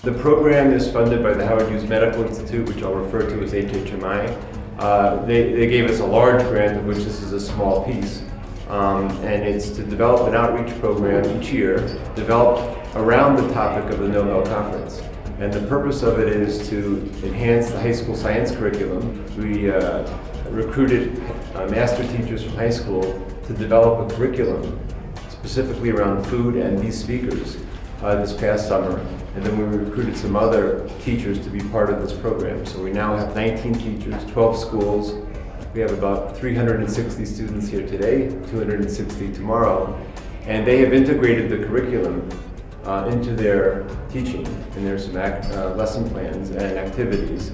The program is funded by the Howard Hughes Medical Institute, which I'll refer to as HHMI. They gave us a large grant, of which this is a small piece. And it's to develop an outreach program each year, developed around the topic of the Nobel Conference. And the purpose of it is to enhance the high school science curriculum. We recruited master teachers from high school to develop a curriculum specifically around food and these speakers this past summer. And then we recruited some other teachers to be part of this program. So we now have 19 teachers, 12 schools. We have about 360 students here today, 260 tomorrow. And they have integrated the curriculum into their teaching, and there's some lesson plans and activities.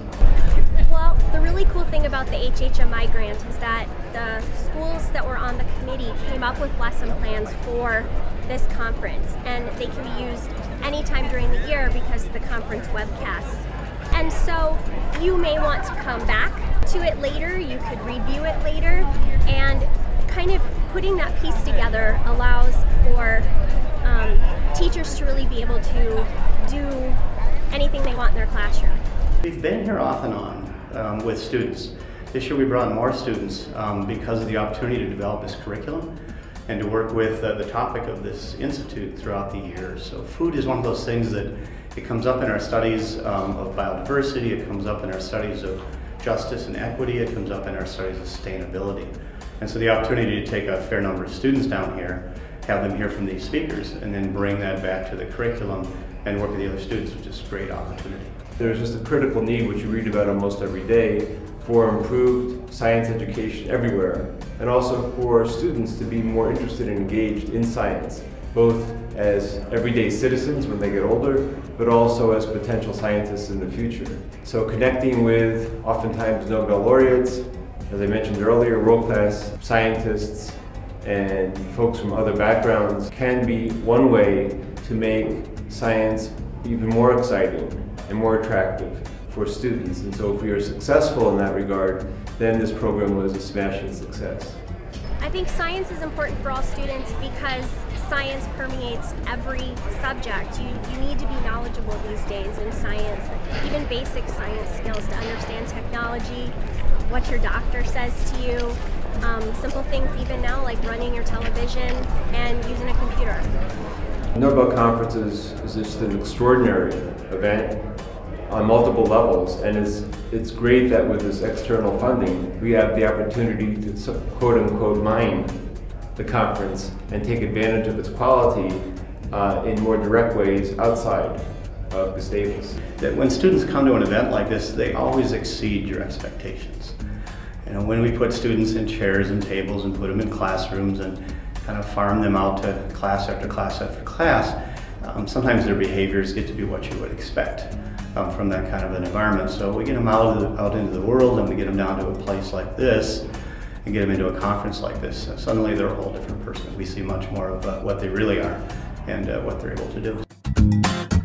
Well, the really cool thing about the HHMI grant is that the schools that were on the committee came up with lesson plans for this conference, and they can be used anytime during the year because of the conference webcasts. And so you may want to come back to it later, you could review it later, and kind of putting that piece together allows for teachers to really be able to do anything they want in their classroom. We've been here off and on with students. This year we brought more students because of the opportunity to develop this curriculum and to work with the topic of this institute throughout the year. So food is one of those things that it comes up in our studies of biodiversity, it comes up in our studies of justice and equity, it comes up in our studies of sustainability. And so the opportunity to take a fair number of students down here, have them hear from these speakers, and then bring that back to the curriculum and work with the other students, which is a great opportunity. There's just a critical need, which you read about almost every day, for improved science education everywhere, and also for students to be more interested and engaged in science, both as everyday citizens when they get older, but also as potential scientists in the future. So connecting with oftentimes Nobel laureates, as I mentioned earlier, world-class scientists and folks from other backgrounds can be one way to make science even more exciting and more attractive for students. And so if we are successful in that regard, then this program was a smashing success. I think science is important for all students because science permeates every subject. You need to be knowledgeable these days in science, even basic science skills to understand technology, what your doctor says to you, simple things even now like running your television and using a computer. Nobel Conference is just an extraordinary event on multiple levels, and it's great that with this external funding we have the opportunity to quote-unquote mine the conference and take advantage of its quality in more direct ways outside of Gustavus. That when students come to an event like this, they always exceed your expectations. You know, when we put students in chairs and tables and put them in classrooms and kind of farm them out to class after class after class, sometimes their behaviors get to be what you would expect from that kind of an environment. So we get them out into the world and we get them down to a place like this and get them into a conference like this. Suddenly they're a whole different person. We see much more of what they really are and what they're able to do.